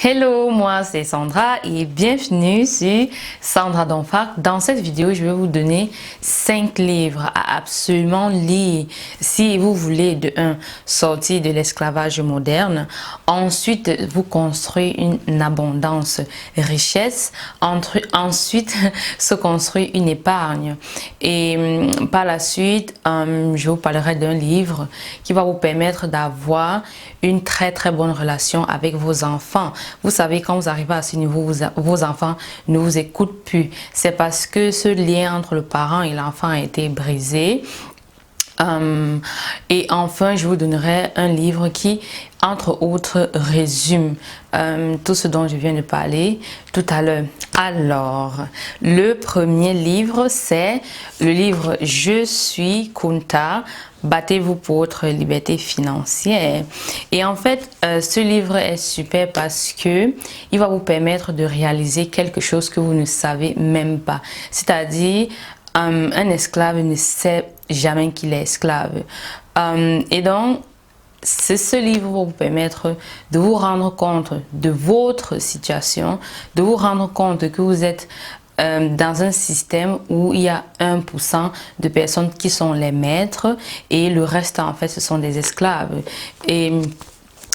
Hello, moi c'est Sandra et bienvenue sur Sandra Donfac. Dans cette vidéo, je vais vous donner 5 livres à absolument lire si vous voulez de 1 sortir de l'esclavage moderne, ensuite vous construire une abondance, richesse, ensuite se construire une épargne et par la suite, je vous parlerai d'un livre qui va vous permettre d'avoir une très bonne relation avec vos enfants. Vous savez, quand vous arrivez à ce niveau, vos enfants ne vous écoutent plus. C'est parce que ce lien entre le parent et l'enfant a été brisé. Et enfin, je vous donnerai un livre qui, entre autres, résume tout ce dont je viens de parler tout à l'heure. Alors, le premier livre, c'est le livre « Je suis Kunta ». Battez-vous pour votre liberté financière. Et en fait, ce livre est super parce que il va vous permettre de réaliser quelque chose que vous ne savez même pas. C'est-à-dire, un esclave ne sait jamais qu'il est esclave. Et donc, ce livre va vous permettre de vous rendre compte de votre situation, de vous rendre compte que vous êtes dans un système où il y a 1% de personnes qui sont les maîtres et le reste en fait ce sont des esclaves. Et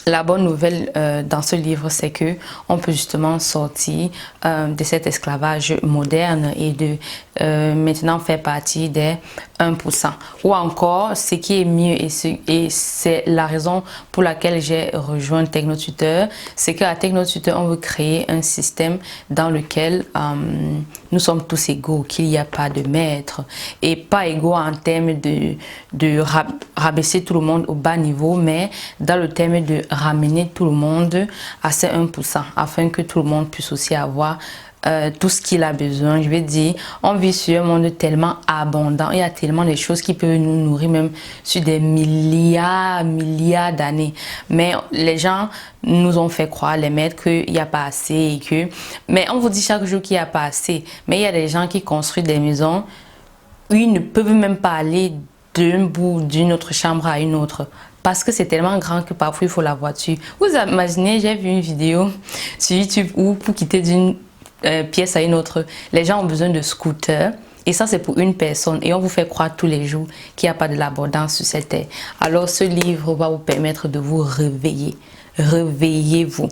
la bonne nouvelle dans ce livre, c'est que on peut justement sortir de cet esclavage moderne et de maintenant faire partie des 1%. Ou encore, ce qui est mieux, et c'est la raison pour laquelle j'ai rejoint TechnoTuteur, c'est qu'à TechnoTuteur, on veut créer un système dans lequel nous sommes tous égaux, qu'il n'y a pas de maître, et pas égaux en termes de rabaisser tout le monde au bas niveau, mais dans le terme de ramener tout le monde à ces 1%, afin que tout le monde puisse aussi avoir tout ce qu'il a besoin. Je vais dire, on vit sur un monde tellement abondant, il y a tellement de choses qui peuvent nous nourrir même sur des milliards d'années, mais les gens nous ont fait croire, les maîtres, qu'il n'y a pas assez et que... Mais on vous dit chaque jour qu'il n'y a pas assez, mais il y a des gens qui construisent des maisons où ils ne peuvent même pas aller d'un bout d'une autre chambre à une autre. Parce que c'est tellement grand que parfois il faut la voiture. Vous imaginez, j'ai vu une vidéo sur YouTube où pour quitter d'une pièce à une autre, les gens ont besoin de scooters. Et ça, c'est pour une personne. Et on vous fait croire tous les jours qu'il n'y a pas de l'abondance sur cette terre. Alors, ce livre va vous permettre de vous réveiller. Réveillez-vous.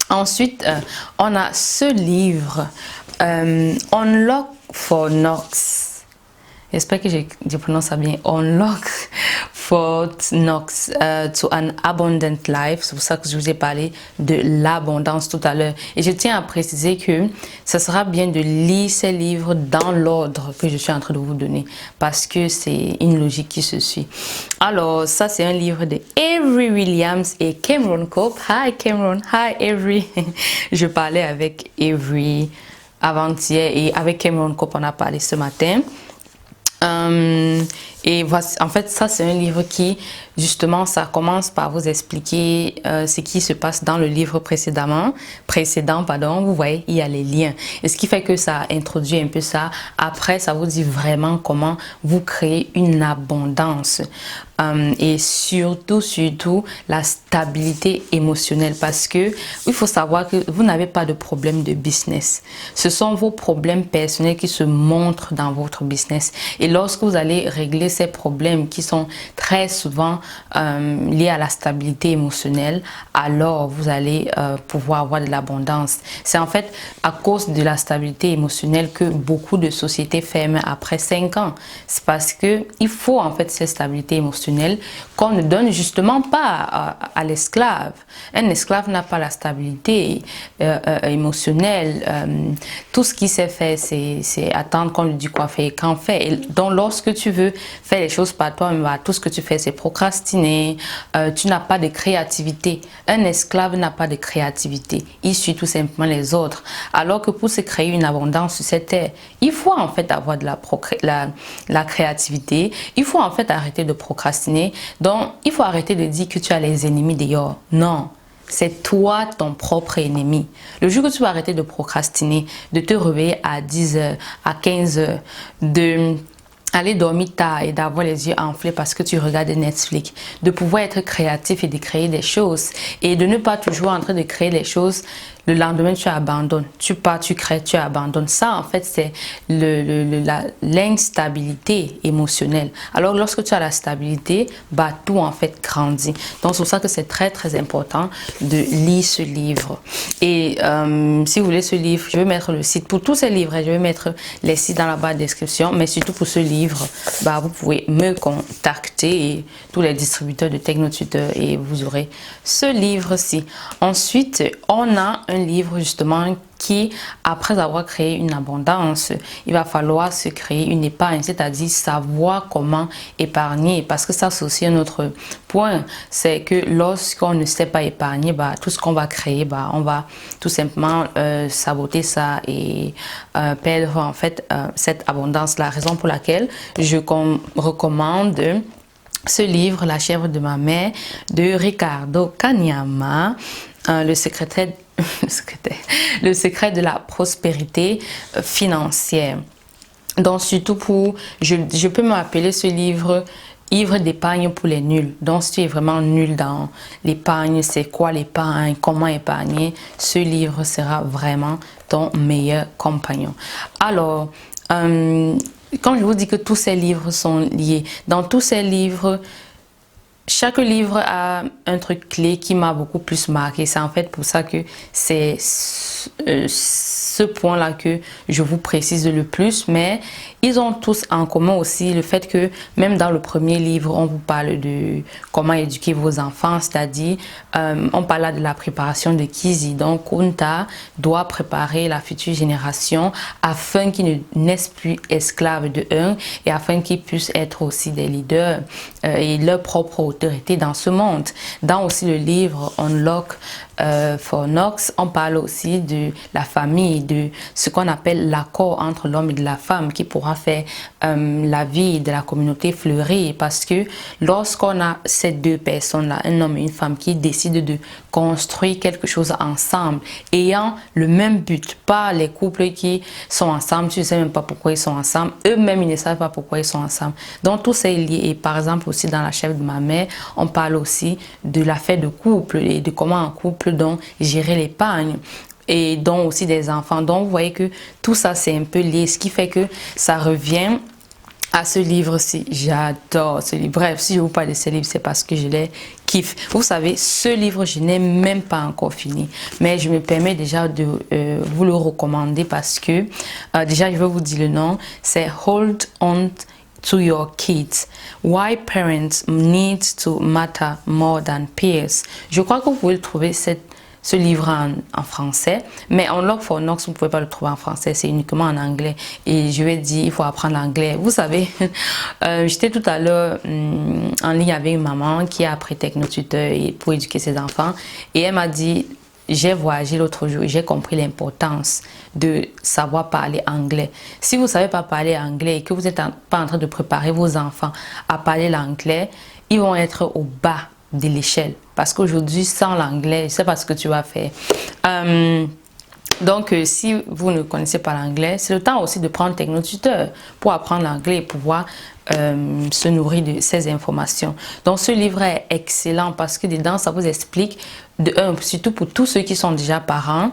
Ensuite, on a ce livre, Unlock for Knox. J'espère que je prononce ça bien. Unlock for Knox to an Abundant Life. C'est pour ça que je vous ai parlé de l'abondance tout à l'heure. Et je tiens à préciser que ce sera bien de lire ces livres dans l'ordre que je suis en train de vous donner. Parce que c'est une logique qui se suit. Alors, ça c'est un livre de Avery Williams et Cameron Cope. Hi Cameron, hi Avery. Je parlais avec Avery avant-hier et avec Cameron Cope on a parlé ce matin. Et voici, en fait, ça c'est un livre qui, justement, ça commence par vous expliquer ce qui se passe dans le livre précédent, vous voyez, il y a les liens. Et ce qui fait que ça introduit un peu ça. Après, ça vous dit vraiment comment vous créer une abondance. Et surtout la stabilité émotionnelle, parce que il faut savoir que vous n'avez pas de problème de business. Ce sont vos problèmes personnels qui se montrent dans votre business. Et lorsque vous allez régler ces problèmes qui sont très souvent liés à la stabilité émotionnelle, alors vous allez pouvoir avoir de l'abondance. C'est en fait à cause de la stabilité émotionnelle que beaucoup de sociétés ferment après 5 ans. C'est parce que il faut en fait cette stabilité émotionnelle qu'on ne donne justement pas à l'esclave. Un esclave n'a pas la stabilité émotionnelle. Tout ce qu'il sait faire, c'est attendre qu'on lui dise quoi faire et quand faire. Et donc, lorsque tu veux faire les choses par toi-même, tout ce que tu fais, c'est procrastiner. Tu n'as pas de créativité. Un esclave n'a pas de créativité. Il suit tout simplement les autres. Alors que pour se créer une abondance sur cette terre, il faut en fait avoir de la créativité. Il faut en fait arrêter de procrastiner. Donc, il faut arrêter de dire que tu as les ennemis dehors. Non. C'est toi ton propre ennemi. Le jour que tu vas arrêter de procrastiner, de te réveiller à 10h, à 15h, aller dormir tard et d'avoir les yeux enflés parce que tu regardes Netflix, de pouvoir être créatif et de créer des choses et de ne pas toujours en train de créer les choses, le lendemain tu abandonnes, tu pars, tu crées, tu abandonnes. Ça en fait c'est l'instabilité émotionnelle. Alors lorsque tu as la stabilité, bah tout en fait grandit. Donc c'est pour ça que c'est très très important de lire ce livre. Et si vous voulez ce livre, je vais mettre le site pour tous ces livres, je vais mettre les sites dans la barre de description, mais surtout pour ce livre, bah vous pouvez me contacter et tous les distributeurs de Technotuteur et vous aurez ce livre-ci. Ensuite, on a un livre justement qui, après avoir créé une abondance, il va falloir se créer une épargne, c'est-à-dire savoir comment épargner, parce que ça c'est aussi un autre point, c'est que lorsqu'on ne sait pas épargner, bah, tout ce qu'on va créer, bah, on va tout simplement saboter ça et perdre en fait cette abondance. La raison pour laquelle je recommande ce livre, La chèvre de ma mère, de Ricardo Kanyama, le secret de la prospérité financière. Donc surtout pour, je peux m'appeler ce livre d'épargne pour les nuls. Donc si tu es vraiment nul dans l'épargne, c'est quoi l'épargne, comment épargner, ce livre sera vraiment ton meilleur compagnon. Alors, quand je vous dis que tous ces livres sont liés, dans tous ces livres, chaque livre a un truc clé qui m'a beaucoup plus marqué. C'est en fait pour ça que c'est ce point-là que je vous précise le plus. Mais ils ont tous en commun aussi le fait que même dans le premier livre, on vous parle de comment éduquer vos enfants. C'est-à-dire, on parle là de la préparation de Kizi. Donc, Kunta doit préparer la future génération afin qu'ils ne naissent plus esclaves de un et afin qu'ils puissent être aussi des leaders et leur propre autorité dans ce monde. Dans aussi le livre Unlock for Knox, on parle aussi de la famille, de ce qu'on appelle l'accord entre l'homme et la femme qui pourra faire la vie de la communauté fleurir, parce que lorsqu'on a ces deux personnes-là, un homme et une femme qui décident de construire quelque chose ensemble, ayant le même but, pas les couples qui sont ensemble, tu ne sais même pas pourquoi ils sont ensemble, eux-mêmes ils ne savent pas pourquoi ils sont ensemble. Donc tout ça est lié. Et par exemple aussi dans La chèvre de ma mère, on parle aussi de l'affaire de couple et de comment un couple donc gérer l'épargne et donc aussi des enfants. Donc vous voyez que tout ça c'est un peu lié, ce qui fait que ça revient à ce livre-ci. J'adore ce livre. Bref, si je vous parle de ce livre, c'est parce que je les kiffe. Vous savez, ce livre, je n'ai même pas encore fini. Mais je me permets déjà de vous le recommander parce que, déjà, je vais vous dire le nom. C'est Hold On to Your Kids. Why Parents Need to Matter More Than Peers. Je crois que vous pouvez le trouver ce livre en français, mais Unlock for Knox, vous ne pouvez pas le trouver en français, c'est uniquement en anglais. Et je vais dire, il faut apprendre l'anglais. Vous savez, j'étais tout à l'heure en ligne avec une maman qui a appris Technotuteur pour éduquer ses enfants. Et elle m'a dit, j'ai voyagé l'autre jour et j'ai compris l'importance de savoir parler anglais. Si vous ne savez pas parler anglais et que vous n'êtes pas en train de préparer vos enfants à parler l'anglais, ils vont être au bas de l'échelle. Parce qu'aujourd'hui, sans l'anglais, je ne sais pas ce que tu vas faire. Donc, si vous ne connaissez pas l'anglais, c'est le temps aussi de prendre Technotuteur pour apprendre l'anglais et pouvoir se nourrir de ces informations. Donc, ce livre est excellent parce que dedans, ça vous explique, surtout pour tous ceux qui sont déjà parents,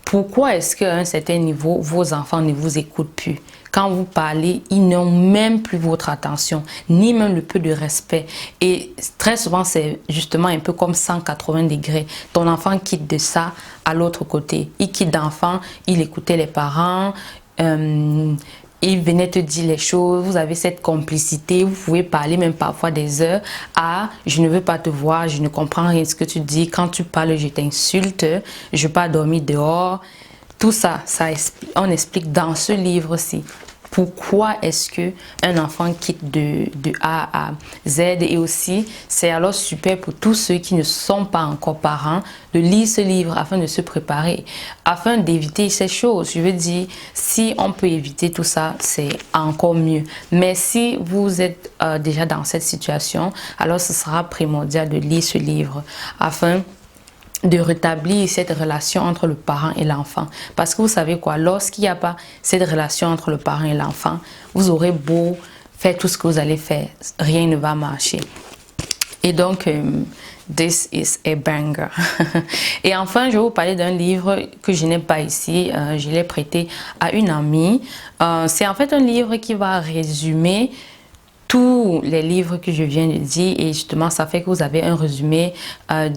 pourquoi est-ce qu'à un certain niveau, vos enfants ne vous écoutent plus. Quand vous parlez, ils n'ont même plus votre attention, ni même le peu de respect. Et très souvent, c'est justement un peu comme 180 degrés. Ton enfant quitte de ça à l'autre côté. Il quitte d'enfant, il écoutait les parents, il venait te dire les choses, vous avez cette complicité, vous pouvez parler même parfois des heures. Ah, je ne veux pas te voir, je ne comprends rien de ce que tu dis. Quand tu parles, je t'insulte, je ne veux pas dormir dehors. Tout ça, on explique dans ce livre-ci. Pourquoi est-ce que un enfant quitte de A à Z, et aussi c'est alors super pour tous ceux qui ne sont pas encore parents de lire ce livre afin de se préparer, afin d'éviter ces choses. Je veux dire, si on peut éviter tout ça, c'est encore mieux. Mais si vous êtes déjà dans cette situation, alors ce sera primordial de lire ce livre afin de rétablir cette relation entre le parent et l'enfant. Parce que vous savez quoi, lorsqu'il n'y a pas cette relation entre le parent et l'enfant, vous aurez beau faites tout ce que vous allez faire, rien ne va marcher. Et donc, this is a banger. Et enfin, je vais vous parler d'un livre que je n'ai pas ici. Je l'ai prêté à une amie. C'est en fait un livre qui va résumer tous les livres que je viens de dire, et justement ça fait que vous avez un résumé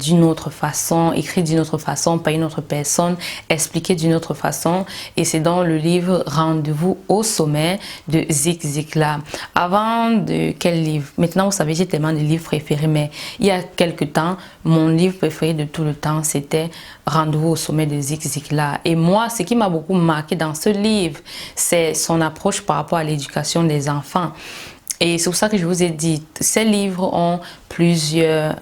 d'une autre façon, écrit d'une autre façon, par une autre personne, expliqué d'une autre façon, et c'est dans le livre Rendez-vous au sommet de Zig Ziglar. Avant de quel livre? Maintenant vous savez, j'ai tellement de livres préférés, mais il y a quelques temps, mon livre préféré de tout le temps, c'était Rendez-vous au sommet de Zig Ziglar. Et moi, ce qui m'a beaucoup marqué dans ce livre, c'est son approche par rapport à l'éducation des enfants. Et c'est pour ça que je vous ai dit, ces livres ont plusieurs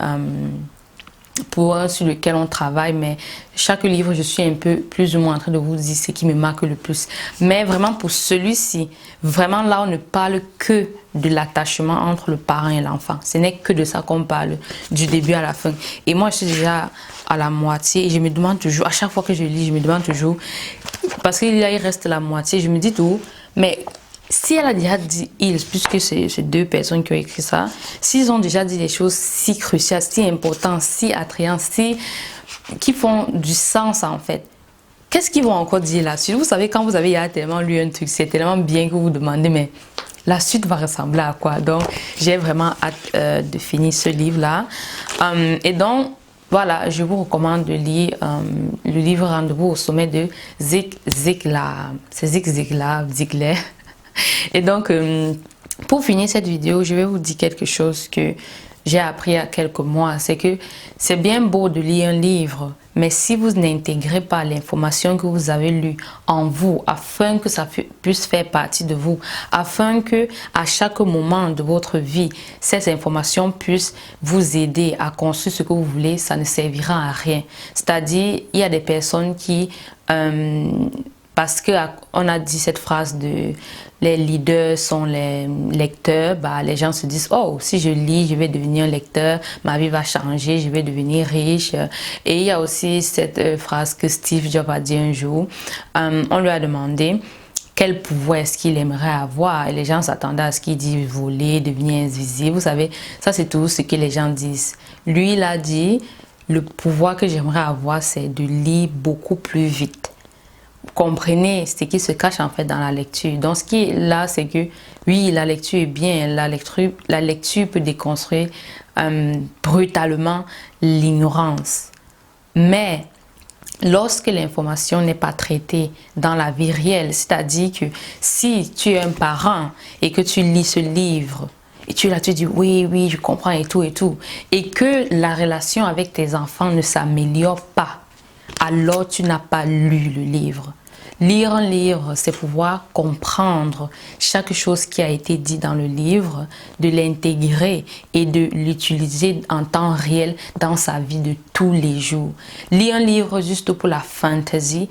points sur lesquels on travaille, mais chaque livre, je suis un peu plus ou moins en train de vous dire ce qui me marque le plus. Mais vraiment pour celui-ci, vraiment là, on ne parle que de l'attachement entre le parent et l'enfant. Ce n'est que de ça qu'on parle, du début à la fin. Et moi, je suis déjà à la moitié et je me demande toujours, à chaque fois que je lis, je me demande toujours, parce qu'il reste la moitié, je me dis tout, mais si elle a déjà dit, puisque c'est deux personnes qui ont écrit ça, s'ils ont déjà dit des choses si cruciales, si importantes, si attrayantes, qui font du sens en fait, qu'est-ce qu'ils vont encore dire là-dessus? Vous savez, quand vous avez tellement lu un truc, c'est tellement bien que vous vous demandez, mais la suite va ressembler à quoi? Donc, j'ai vraiment hâte de finir ce livre-là. Et donc, voilà, je vous recommande de lire le livre Rendez-vous au sommet de Zig Ziglar. C'est Zig Ziglar, Ziglar. Et donc, pour finir cette vidéo, je vais vous dire quelque chose que j'ai appris il y a quelques mois. C'est que c'est bien beau de lire un livre, mais si vous n'intégrez pas l'information que vous avez lue en vous, afin que ça puisse faire partie de vous, afin que à chaque moment de votre vie, ces informations puissent vous aider à construire ce que vous voulez, ça ne servira à rien. C'est-à-dire, il y a des personnes qui... parce qu'on a dit cette phrase de les leaders sont les lecteurs, les gens se disent oh, si je lis, je vais devenir lecteur, ma vie va changer, je vais devenir riche. Et il y a aussi cette phrase que Steve Jobs a dit un jour. On lui a demandé quel pouvoir est-ce qu'il aimerait avoir, et les gens s'attendaient à ce qu'il dise voler, devenir invisible. Vous savez, ça c'est tout ce que les gens disent. Lui, il a dit le pouvoir que j'aimerais avoir, c'est de lire beaucoup plus vite. Comprenez ce qui se cache en fait dans la lecture. Donc ce qui est là, c'est que oui, la lecture est bien, la lecture peut déconstruire brutalement l'ignorance. Mais lorsque l'information n'est pas traitée dans la vie réelle, c'est-à-dire que si tu es un parent et que tu lis ce livre, et tu dis oui, je comprends et tout, et que la relation avec tes enfants ne s'améliore pas, alors tu n'as pas lu le livre. Lire un livre, c'est pouvoir comprendre chaque chose qui a été dit dans le livre, de l'intégrer et de l'utiliser en temps réel dans sa vie de tous les jours. Lire un livre juste pour la fantasy,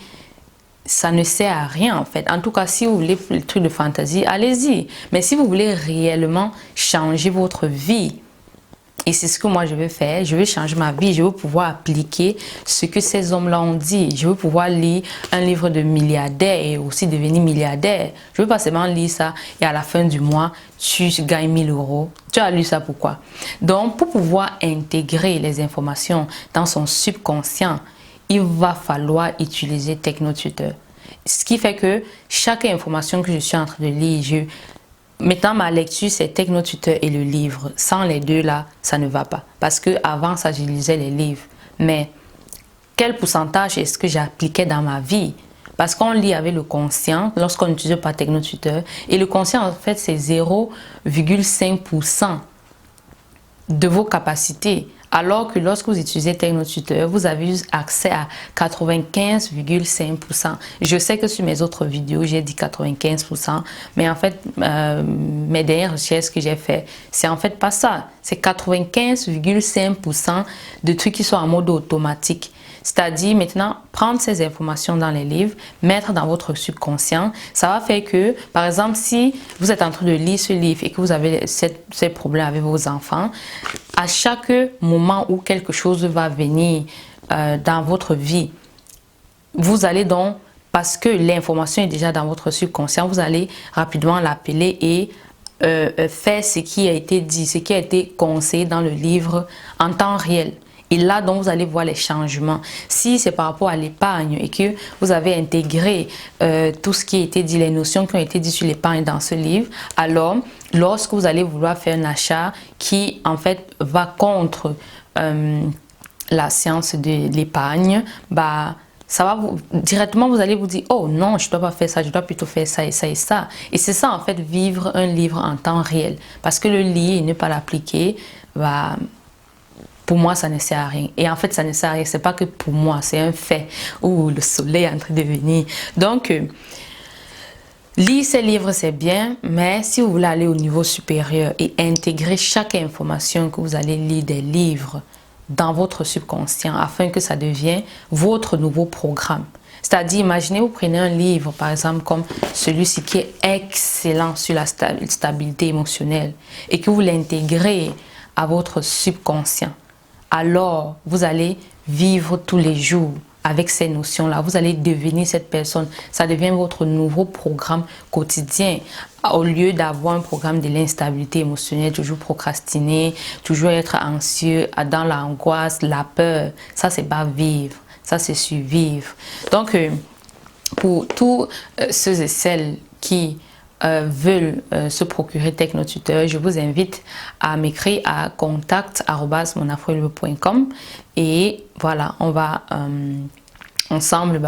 ça ne sert à rien en fait. En tout cas, si vous voulez le truc de fantasy, allez-y. Mais si vous voulez réellement changer votre vie, et c'est ce que moi je veux faire, je veux changer ma vie, je veux pouvoir appliquer ce que ces hommes-là ont dit. Je veux pouvoir lire un livre de milliardaire et aussi devenir milliardaire. Je veux pas seulement lire ça et à la fin du mois, tu gagnes 1000 €. Tu as lu ça pourquoi? Donc, pour pouvoir intégrer les informations dans son subconscient, il va falloir utiliser TechnoTutor. Ce qui fait que chaque information que je suis en train de lire, maintenant, ma lecture, c'est TechnoTutor et le livre. Sans les deux là, ça ne va pas. Parce que avant ça, je lisais les livres. Mais quel pourcentage est-ce que j'appliquais dans ma vie? Parce qu'on lit avec le conscient lorsqu'on n'utilise pas TechnoTutor. Et le conscient, en fait, c'est 0,5% de vos capacités. Alors que lorsque vous utilisez TechnoTutor, vous avez accès à 95,5%. Je sais que sur mes autres vidéos, j'ai dit 95%, mais en fait, mes dernières recherches que j'ai fait, c'est en fait pas ça. C'est 95,5% de trucs qui sont en mode automatique. C'est-à-dire maintenant, prendre ces informations dans les livres, mettre dans votre subconscient, ça va faire que, par exemple, si vous êtes en train de lire ce livre et que vous avez ces problèmes avec vos enfants, à chaque moment où quelque chose va venir dans votre vie, vous allez donc, parce que l'information est déjà dans votre subconscient, vous allez rapidement l'appeler et faire ce qui a été dit, ce qui a été conseillé dans le livre en temps réel. Et là, donc, vous allez voir les changements. Si c'est par rapport à l'épargne et que vous avez intégré tout ce qui a été dit, les notions qui ont été dites sur l'épargne dans ce livre, alors, lorsque vous allez vouloir faire un achat qui, en fait, va contre la science de l'épargne, bah, ça va directement, vous allez vous dire, oh non, je ne dois pas faire ça, je dois plutôt faire ça et ça et ça. Et c'est ça, en fait, vivre un livre en temps réel. Parce que le lire et ne pas l'appliquer, bah, pour moi, ça ne sert à rien. Et en fait, ça ne sert à rien. C'est pas que pour moi, c'est un fait. Où le soleil est en train de venir. Donc, lire ces livres, c'est bien. Mais si vous voulez aller au niveau supérieur et intégrer chaque information que vous allez lire des livres dans votre subconscient afin que ça devienne votre nouveau programme. C'est-à-dire, imaginez, vous prenez un livre, par exemple, comme celui-ci qui est excellent sur la stabilité émotionnelle et que vous l'intégrez à votre subconscient. Alors, vous allez vivre tous les jours avec ces notions-là. Vous allez devenir cette personne. Ça devient votre nouveau programme quotidien. Au lieu d'avoir un programme de l'instabilité émotionnelle, toujours procrastiner, toujours être anxieux, dans l'angoisse, la peur. Ça, c'est pas vivre. Ça, c'est survivre. Donc, pour tous ceux et celles qui veulent se procurer TechnoTuteur, je vous invite à m'écrire à contact@monafreluve.com et voilà, on va ensemble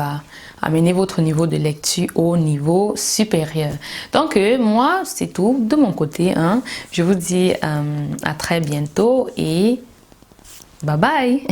amener votre niveau de lecture au niveau supérieur. Donc moi, c'est tout de mon côté. Je vous dis à très bientôt et bye bye.